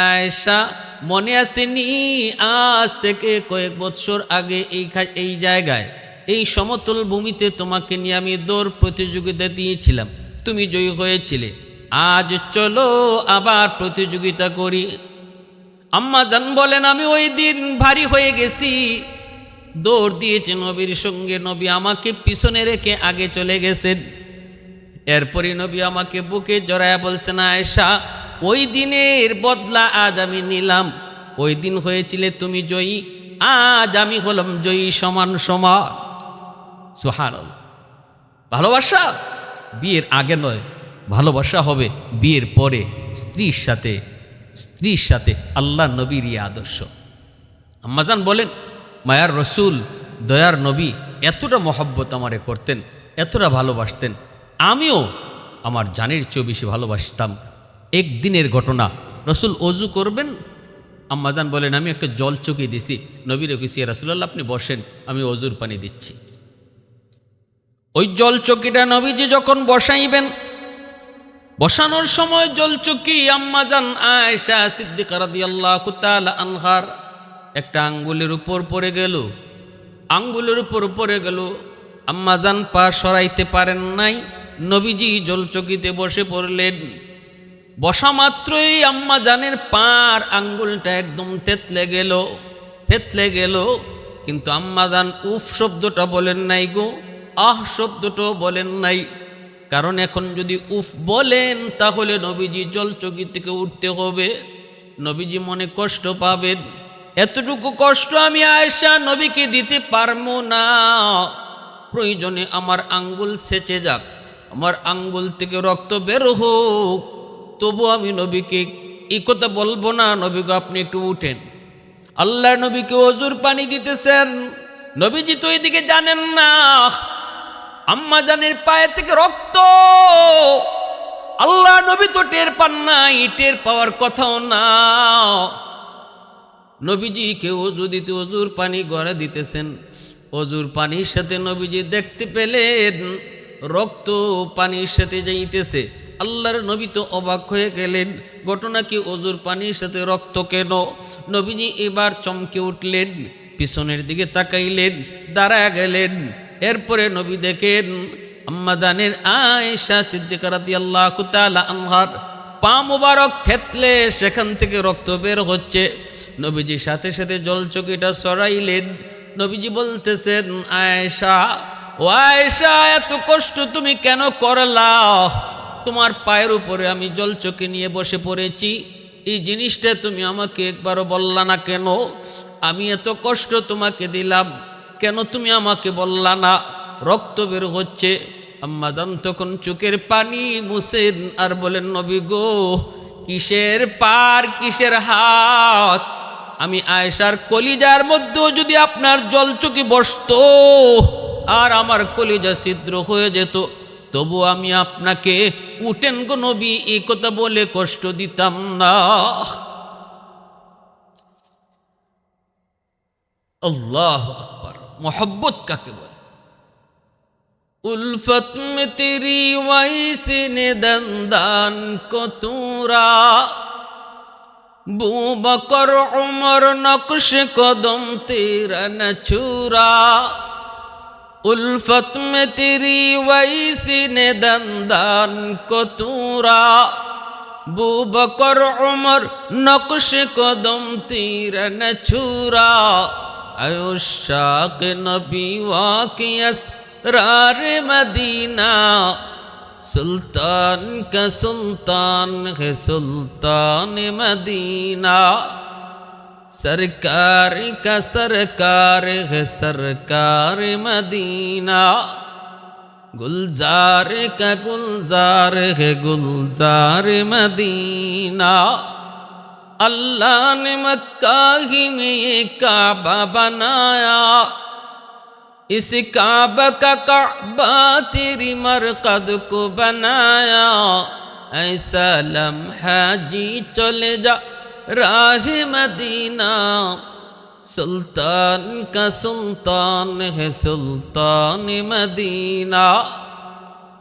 আয়েশা, মনে আসেনি আজ থেকে কয়েক বছর আগে এই জায়গায় এই সমতল ভূমিতে তোমাকে নিয়ে আমি দৌড় প্রতিযোগিতা দিয়েছিলাম, তুমি জয়ী হয়েছিলে। আজ চলো আবার প্রতিযোগিতা করি। আম্মা জান বলেন, আমি ওই দিন ভারী হয়ে গেছি, দৌড় দিয়েছে নবীর সঙ্গে। নবী আমাকে পিছনে রেখে আগে চলে গেছেন। এরপরে নবী আমাকে বুকে জড়ায়া বলছেন, আয়েশা, ওই দিনের বদলা আজ আমি নিলাম। ওই দিন হয়েছিলে তুমি জয়ী, আজ আমি হলাম জয়ী, সমান সমান। সুবহানাল্লাহ। ভালোবাসা বিয়ের আগে নয়, ভালোবাসা হবে বিয়ের পরে স্ত্রীর সাথে আল্লাহ নবীর আদর্শ। আম্মাজান বলেন, মায়ার রসুল দয়ার নবী এতটা মহব্বত আমারে করতেন, এতটা ভালোবাসতেন, আমিও আমার জানের চেয়েও বেশি ভালোবাসতাম। একদিনের ঘটনা, রসুল অজু করবেন, আম্মাজান বলেন আমি একটা জল চকি দিছি, নবীর কইছি, রাসূলুল্লাহ আপনি বসেন, আমি অজুর পানি দিচ্ছি। ওই জল চকিটা নবীজি যখন বসাইবেন, বসানোর সময় জল চকি আম্মাজান আয়েশা সিদ্দিকা রাদিয়াল্লাহু তাআলা আনহার একটা আঙ্গুলের উপর পড়ে গেল, আম্মাজান পা সরাইতে পারেন নাই, নবীজি জলচকিতে বসে পড়লেন। বসা মাত্রই আম্মাজানের পার আঙ্গুলটা একদম থেতলে গেল, কিন্তু আম্মাজান উফ শব্দটা বলেন নাই গো, আহ শব্দটাও বলেন নাই। কারণ এখন যদি উফ বলেন তাহলে নবীজি জলচকি থেকে উঠতে হবে, নবীজি মনে কষ্ট পাবেন। এতটুকু কষ্ট আমি আয়েশা নবীকে দিতে পারবো না। প্রয়োজনে আমার আঙ্গুল সেচে যাক, আমার আঙ্গুল থেকে রক্ত বের হোক, তবু আমি নবীকে এই কথা বলবো না, নবীকে আপনি একটু উঠেন। আল্লাহ নবীকে অজুর পানি দিতেছেন, নবীজি তো এইদিকে জানেন না আম্মা জানের পায়ে থেকে রক্ত। আল্লাহ নবী তো টের পান নাই, টের পাওয়ার কথাও না। নবীজিকে অজু দিতে অজুর পানি গড়ে দিতেছেন, অজুর পানির সাথে নবীজি দেখতে পেলেন রক্ত পানির সাথে যাইতেছে। আল্লাহর নবী তো অবাক হয়ে গেলেন, ঘটনা কি, অজুর পানির সাথে রক্ত কেন? নবীজি এবার চমকে উঠলেন, পিছনের দিকে তাকাইলেন, দাঁড়ায় গেলেন। এরপরে নবী দেখেন আম্মাজানের আয়েশা সিদ্দিকা রাদিয়াল্লাহু তাআলা আনহার পা মুবারক থেতলে সেখান থেকে রক্ত বের হচ্ছে। নবীজি সাথে সাথে জলচকিটা সরাইলেন। নবীজি বলতেছেন, আয়েশা, ও আয়েশা, এত কষ্ট তুমি কেন করলা? তোমার পায়ের উপরে আমি জলচকি নিয়ে বসে পড়েছি, এই জিনিসটা তুমি আমাকে একবারও বললা না কেন? আমি এত কষ্ট তোমাকে দিলাম, কেন তুমি আমাকে বললা না? রক্ত বের হচ্ছে। আম্মাজান তখন চোখের পানি মুছেন আর বলেন, নবী গো, কিসের পার কিসের হাত? আমি আয়েশার কলিজার মধ্যেও যদি আপনার জলচকি বসতো আর আমার কলিজা ছিদ্র হয়ে যেত, তবু আমি আপনাকে উঠেন গো নবী এই কথা বলে কষ্ট দিতাম না। আল্লাহু আকবার। मोहब्बत काके बोले? उल्फत में तेरी वैसे ने दंदान को तूरा, बू बकर उमर नक्श कदम तेरा न छूरा। उल्फत में तेरी वैसे ने दंदान को तूरा, बू बकर उमर नक्श कदम तेरा न छूरा। आयुशाक नबी वाक़ी असरार मदीना, सुल्तान का सुल्तान है सुल्तान मदीना। सरकार का सरकार है सरकार मदीना, गुलजार का गुलजार है गुलजार मदीना। अल्लाह ने मक्का ही में ये काबा बनाया, इस काबा का काबा तेरी मरकद को बनाया। ऐसा लम्हा जी चले जा राह मदीना, सुल्तान का सुल्तान है सुल्तान मदीना।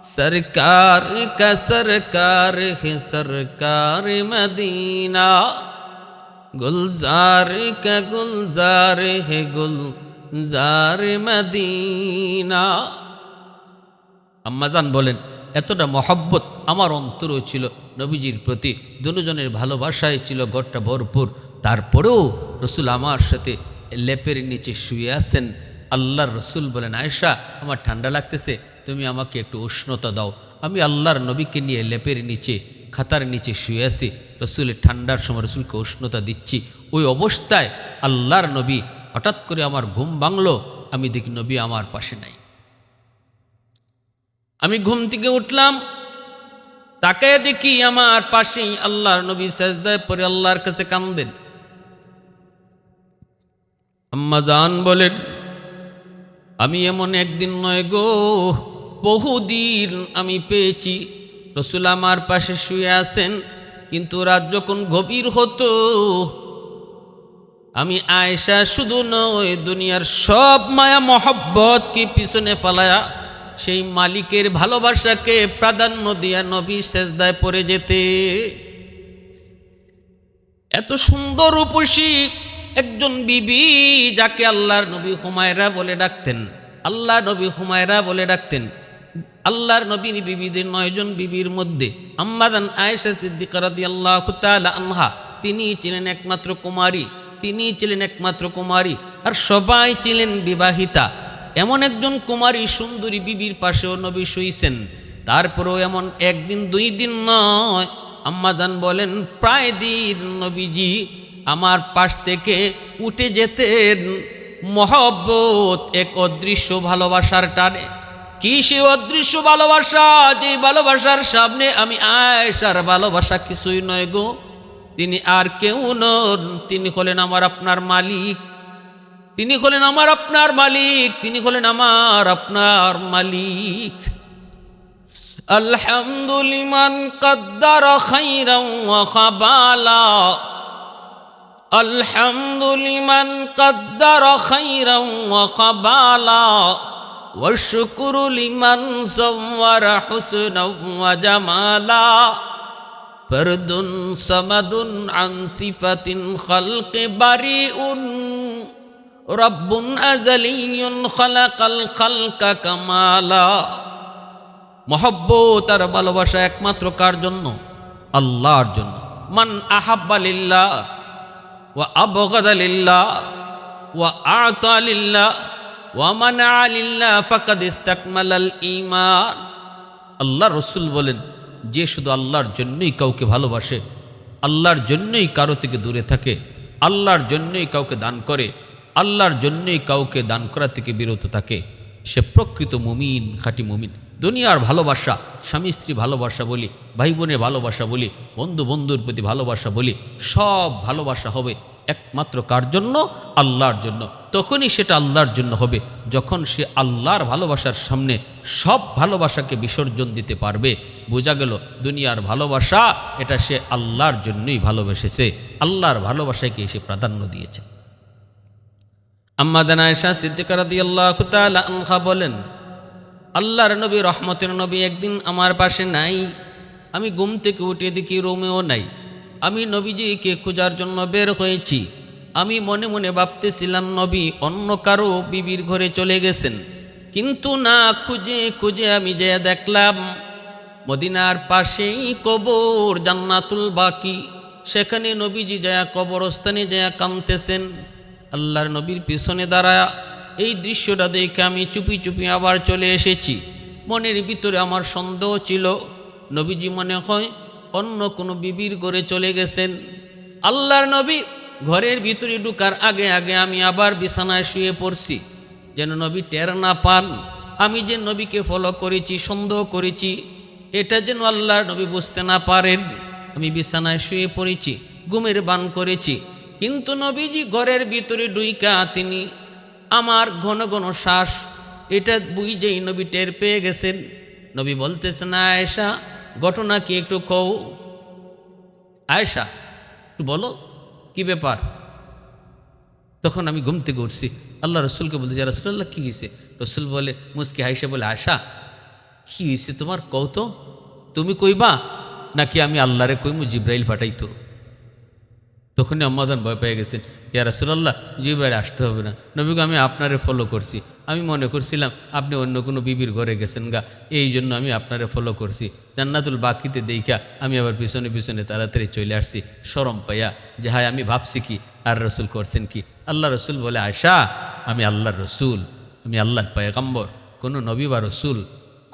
सरकार का सरकार है सरकार मदीना। गुलजार का गुलजार है गुलजार मदीना। আম্মাজান বলেন এতটা মহব্বত আমার অন্তরেও ছিল নবীজির প্রতি, দুজনের ভালোবাসায় ছিল ঘরটা ভরপুর। তারপরেও রসুল আমার সাথে লেপের নিচে শুয়ে আছেন। আল্লাহর রসুল বলেন, আয়েশা আমার ঠান্ডা লাগতেছে, তুমি আমাকে একটু উষ্ণতা দাও। আমি আল্লাহর নবীকে নিয়ে লেপের নিচে খাতার নিচে শুয়ে আছি, রসুলের ঠান্ডার সময় রসুলকে উষ্ণতা দিচ্ছি। ওই অবস্থায় আল্লাহর নবী হঠাৎ করে আমার ঘুম ভাঙলো, আমি দেখি নবী আমার পাশে নাই। আমি ঘুম থেকে উঠলাম, তাকায় দেখি আমার পাশেই আল্লাহর নবী সাজদায় পড়ে আল্লাহর কাছে কান্দেন। আম্মাজান বলেন আমি এমন একদিন নয় গো, বহুদিন আমি পেয়েছি রসুল আমার পাশে শুয়ে আছেন, কিন্তু রাত যখন গভীর হতো আমি আয়েশা শুধু নয় দুনিয়ার সব মায়া মহব্বতকে পিছনে ফালায়া সেই মালিকের ভালোবাসাকে প্রাধান্য দিয়া নবী সেজদায় পড়ে যেতে। এত সুন্দর রূপসী একজন বিবি যাকে আল্লাহর নবী হুমায়রা বলে ডাকতেন, আল্লাহ নবী হুমায়রা বলে ডাকতেন। আল্লাহর নবীর বিবিদের 9 জন বিবির মধ্যে আম্মাজান আয়েশা সিদ্দিকা রাদিয়াল্লাহু তাআলা আনহা তিনি ছিলেন একমাত্র কুমারী, তিনি ছিলেন একমাত্র কুমারী, আর সবাই ছিলেন বিবাহিতা। এমন একজন কুমারী সুন্দরী বিবির পাশেও নবী শুইছেন। তারপরেও এমন একদিন 2 দিন নয়, আম্মাজান বলেন প্রায় দিন নবীজি আমার পাশ থেকে উঠে যেতেন মহব্বত এক অদৃশ্য ভালোবাসার টানে। কি সে অদৃশ্য ভালোবাসা, যে ভালোবাসার সামনে আমি আয়েশার ভালোবাসা কিছুই নয় গো। তিনি আর কেউ নন, তিনি হলেন আমার আপনার মালিক, তিনি হলেন আমার আপনার মালিক, তিনি হলেন আমার আপনার মালিক। আলহামদুলিমান কদ্দারা খাইরান ওয়া খাবালা, আলহামদুলিমান কদ্দারা খাইরান ওয়া খাবালা, ওয়া শুকরু লিমান সাওয়ারা হুসনাও ওয়া জামালা, ফরদুন সামাদুন আন সিফাতিন খালকি বারিউন, রব্বুন আযালিয়ুন খালাকাল খালকা কামালা। মহব্বত আর ভালোবাসা একমাত্র কার জন্য? আল্লাহর জন্য। মান আহাব্বা লিল্লাহ ওয়া আবগাদা লিল্লাহ ওয়া আ'তা লিল্লাহ ওয়া মানা লিল্লাহ ফাকাদ ইসতাকমালাল ঈমান। আল্লাহ রসুল বলেন যে শুধু আল্লাহর জন্যই কাউকে ভালোবাসে, আল্লাহর জন্যই কারো থেকে দূরে থাকে, আল্লাহর জন্যই কাউকে দান করে, আল্লাহর জন্যই কাউকে দান করা থেকে বিরত থাকে, সে প্রকৃত মুমিন, খাঁটি মুমিন। দুনিয়ার ভালোবাসা, স্বামী স্ত্রী ভালোবাসা বলি, ভাই বোনের ভালোবাসা বলি, বন্ধু বন্ধুর প্রতি ভালোবাসা বলি, সব ভালোবাসা হবে একমাত্র কার জন্য? আল্লাহর জন্য। তখনই সেটা আল্লাহর জন্য হবে যখন সে আল্লাহর ভালোবাসার সামনে সব ভালোবাসাকে বিসর্জন দিতে পারবে। বোঝা গেল দুনিয়ার ভালোবাসা এটা সে আল্লাহর জন্যই ভালোবেসেছে, আল্লাহর ভালোবাসাকে সে প্রাধান্য দিয়েছে। আম্মাজান আয়েশা সিদ্দিকা রাদিয়াল্লাহু তাআলা আনহা বলেন আল্লাহর নবী রহমতের নবী একদিন আমার পাশে নাই। আমি ঘুম থেকে উঠে দেখি রুমেও নাই। আমি নবীজিকে খোঁজার জন্য বের হয়েছি। আমি মনে মনে ভাবতেছিলাম নবী অন্য কারো বিবির ঘরে চলে গেছেন, কিন্তু না, খুঁজে খুঁজে আমি যে দেখলাম মদিনার পাশেই কবর জান্নাতুল বাকি, সেখানে নবীজি যায় কবরস্থানে যায় কাঁদতেছেন। আল্লাহর নবীর পিছনে দাঁড়ায়া এই দৃশ্যটা দেখে আমি চুপি চুপি আবার চলে এসেছি। মনের ভিতরে আমার সন্দেহ ছিল নবীজি মনে হয় অন্য কোনো বিবির ঘরে চলে গেছেন। আল্লাহর নবী ঘরের ভিতরে ঢুকার আগে আগে আমি আবার বিছানায় শুয়ে পড়ছি, যেন নবী টের না পান আমি যে নবীকে ফলো করেছি, সন্দেহ করেছি, এটা যেন আল্লাহর নবী বুঝতে না পারেন। আমি বিছানায় শুয়ে পড়েছি, ঘুমের বান করেছি, কিন্তু নবীজি ঘরের ভিতরে ঢুইকা তিনি আমার ঘন ঘন শ্বাস এটা বুঝেই নবী টের পেয়ে গেছেন। নবী বলতেছেন আয়েশা ঘটনা কি একটু কও, আয়েশা একটু বলো কি ব্যাপার। তখন আমি ঘুম থেকে উঠছি, আল্লাহ রসুলকে বলতে ইয়া রাসূলুল্লাহ কী হয়েছে? রসুল বলে মুস্কি হাইসা বলে আয়েশা কী হয়েছে তোমার, কও তো, তুমি কইবা নাকি আমি আল্লাহরে কইমু জিব্রাইল ফাটাইতো? তখনই আম্মাজান ভয় পেয়ে গেছেন, ইয়া রাসূলুল্লাহ জিব্রাইল আসতে হবে না, নবীকে আমি আপনারে ফলো করছি, আমি মনে করছিলাম আপনি অন্য কোনো বিবির ঘরে গেছেন গা, এই জন্য আমি আপনারে ফলো করছি। জান্নাতুল বাকিতে দেখা আমি আবার পিছনে পিছনে তাড়াতাড়ি চলে আসছি শরম পাইয়া, যে হায় আমি ভাবছি কি আর রসুল করছেন কি। আল্লাহ রসুল বলে, আয়সা আমি আল্লাহর রসুল, আমি আল্লাহর পয়গম্বর, কোনো নবী বা রসুল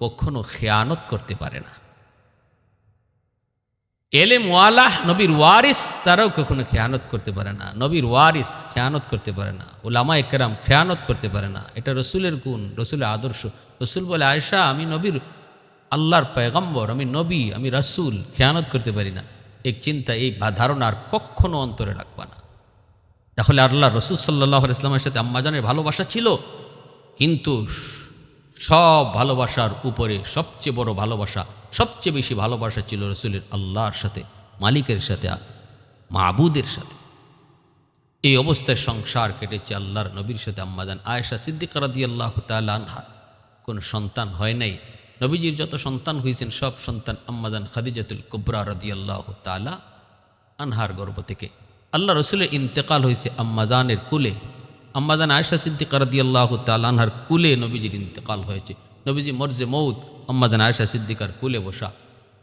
কখনো খেয়ানত করতে পারে না। এলেম ওয়ালাহ নবীর ওয়ারিস তারাও কখনো খেয়ানত করতে পারে না, নবীর ওয়ারিস খেয়ানত করতে পারে না, উলামা একরাম খেয়ানত করতে পারে না। এটা রসুলের গুণ, রসুলের আদর্শ। রসুল বলে, আয়সা আমি নবীর আল্লাহর পয়গম্বর, আমি নবী, আমি রসুল, খেয়ানত করতে পারি না। এই চিন্তা, এই ধারণা আর কখনো অন্তরে রাখবা না। তাহলে আল্লাহ রসুল সাল্লাল্লাহু আলাইহি ওয়াসাল্লামের সাথে আম্মাজানের ভালোবাসা ছিল, কিন্তু সব ভালোবাসার উপরে সবচেয়ে বড় ভালোবাসা, সবচেয়ে বেশি ভালোবাসা ছিল রসুলের আল্লাহর সাথে, মালিকের সাথে, মাবুদের সাথে। এই অবস্থায় সংসার কেটেছে আল্লাহর নবীর সাথে। আম্মাজান আয়েশা সিদ্দিকা রাদিয়াল্লাহু তাআলা আনহা কোনো সন্তান হয় নাই। নবীজির যত সন্তান হয়েছেন সব সন্তান আম্মাজান খাদিজাতুল কুবরা রাদিয়াল্লাহু তাআলা আনহার গর্ভ থেকে। আল্লাহ রসুলের ইন্তেকাল হয়েছে আম্মাজানের কুলে। আম্মাজান আয়েশা সিদ্দিকা রাদিয়াল্লাহু তাআলা আনহার কুলে নবীজির ইন্তেকাল হয়েছে। নবীজি মরজে মৌত, আম্মাজান আয়েশা সিদ্দিকার কুলে বসা,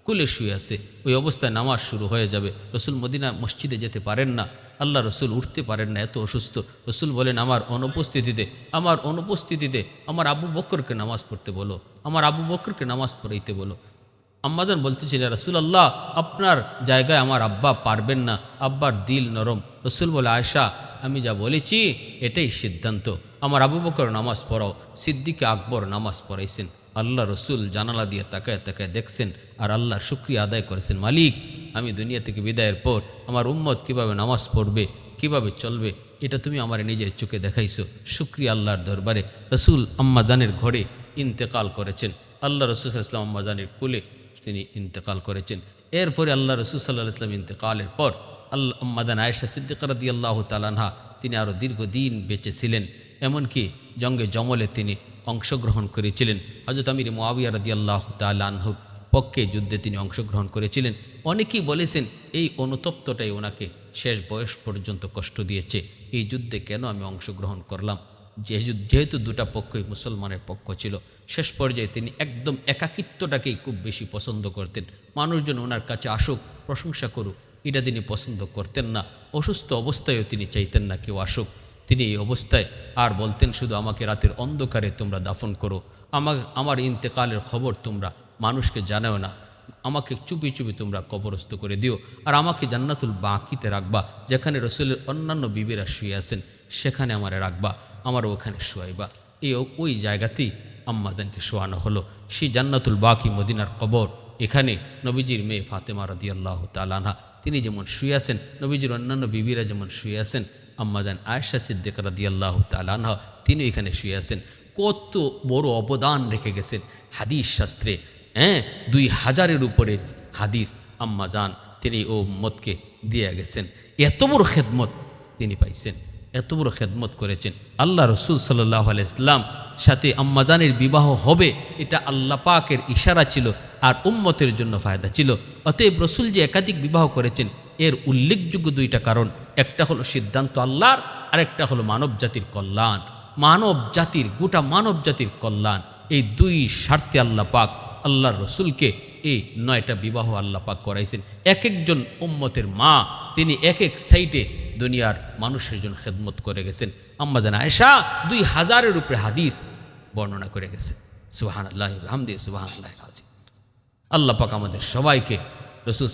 কুলে শুয়ে আছে। ওই অবস্থায় নামাজ শুরু হয়ে যাবে। রসুল মদিনা মসজিদে যেতে পারেন না, আল্লাহ রসুল উঠতে পারেন না, এত অসুস্থ। রসুল বলেন, আমার অনুপস্থিতিতে আমার আবু বকরকে নামাজ পড়তে বলো, আমার আবু বকরকে নামাজ পড়াইতে বলো। আম্মাজান বলতেছিলেন, রাসূলুল্লাহ আপনার জায়গায় আমার আব্বা পারবেন না, আব্বার দিল নরম। রসুল বলে, আয়েশা আমি যা বলেছি এটাই সিদ্ধান্ত, আমার আবু বকর নামাজ পড়াও। সিদ্দিকে আকবর নামাজ পড়াইছেন। আল্লাহ রসুল জানালা দিয়ে তাকায় তাকায় দেখছেন আর আল্লাহর শুকরিয়া আদায় করেছেন, মালিক আমি দুনিয়া থেকে বিদায়ের পর আমার উম্মত কিভাবে নামাজ পড়বে, কিভাবে চলবে, এটা তুমি আমার নিজের চোখে দেখাইছো। শুকরিয়া আল্লাহর দরবারে। রসুল আম্মাজানের ঘরে ইন্তেকাল করেছেন। আল্লাহ রসুল সাল্লাল্লাহু আলাইহি ওয়াসাল্লাম আম্মাজানের কুলে তিনি ইন্তেকাল করেছেন। এরপরে আল্লাহ রসুল সাল্লাল্লাহু আলাইহি ওয়াসাল্লাম ইন্তেকালের পর আম্মাজান আয়েশা সিদ্দিকা রাদিয়াল্লাহু তাআলা আনহা তিনি আরও দীর্ঘদিন বেঁচে ছিলেন। এমনকি জঙ্গে জমলে তিনি অংশগ্রহণ করেছিলেন। হযরত আমির মুআবিয়া রাদিয়াল্লাহু তাআলা আনহুর পক্ষে যুদ্ধে তিনি অংশগ্রহণ করেছিলেন। অনেকেই বলেছেন এই অনুতপ্তটাই ওনাকে শেষ বয়স পর্যন্ত কষ্ট দিয়েছে। এই যুদ্ধে কেন আমি অংশগ্রহণ করলাম, যেহেতু দুটা পক্ষই মুসলমানের পক্ষ ছিল। শেষ পর্যায়ে তিনি একদম একাকিত্বটাকেই খুব বেশি পছন্দ করতেন। মানুষজন ওনার কাছে আসুক, প্রশংসা করুক, এটা তিনি পছন্দ করতেন না। অসুস্থ অবস্থায়ও তিনি চাইতেন না কেউ আসুক। তিনি এই অবস্থায় আর বলতেন, শুধু আমাকে রাতের অন্ধকারে তোমরা দাফন করো, আমার ইন্তেকালের খবর তোমরা মানুষকে জানাও না, আমাকে চুপি চুপি তোমরা কবরস্থ করে দিও, আর আমাকে জান্নাতুল বাকিতে রাখবা, যেখানে রসুলের অন্যান্য বিবিরা শুয়ে আছেন সেখানে আমারে রাখবা, আমার ওখানে শোয়াইবা। ওই জায়গাতেই আম্মাজানকে শোয়ানো হলো। সেই জান্নাতুল বাকি মদিনার কবর, এখানে নবীজির মেয়ে ফাতেমা রাদিয়াল্লাহু তাআলা আনহা তিনি যেমন শুয়ে আছেন, নবীজির অন্যান্য বিবিরা যেমন শুয়ে আছেন, আম্মাজান আয়েশা সিদ্দিকা রাদিয়াল্লাহু তাআলা আনহা তিনি এখানে শুয়ে আছেন। কত বড় অবদান রেখে গেছেন হাদিস শাস্ত্রে। 2000-এর উপরে হাদিস আম্মাজান তিনি ও উম্মতকে দিয়ে গেছেন। এত বড় খেদমত তিনি পাইছেন, এত বড় খেদমত করেছেন। আল্লাহ রসুল সাল্লাল্লাহু আলাইহি ওয়াসাল্লাম সাথে আম্মাজানের বিবাহ হবে এটা আল্লাহ পাকের ইশারা ছিল, আর উম্মতের জন্য ফায়দা ছিল। অতএব রসুল যে একাধিক বিবাহ করেছেন এর উল্লেখযোগ্য দুইটা কারণ, একটা হলো সিদ্ধান্ত আল্লাহর, আর একটা হলো মানব জাতির কল্যাণ। মানব জাতির, গোটা মানব জাতির কল্যাণ, এই দুই স্বার্থে আল্লাহ পাক আল্লাহর রসুলকে এই 9টা বিবাহ আল্লাহ পাক করাইছেন। এক একজন উম্মতের মা তিনি এক এক সাইটে দুনিয়ার মানুষের জন্য খেদমত করে গেছেন। আম্মাজান আয়েশা 2000-এর উপরে হাদিস বর্ণনা করে গেছে। সুবহানাল্লাহি ওয়া বিহামদিহি, সুবহানাল্লাহিল আযীম। আল্লাহ পাক আমাদের সবাইকে রসুল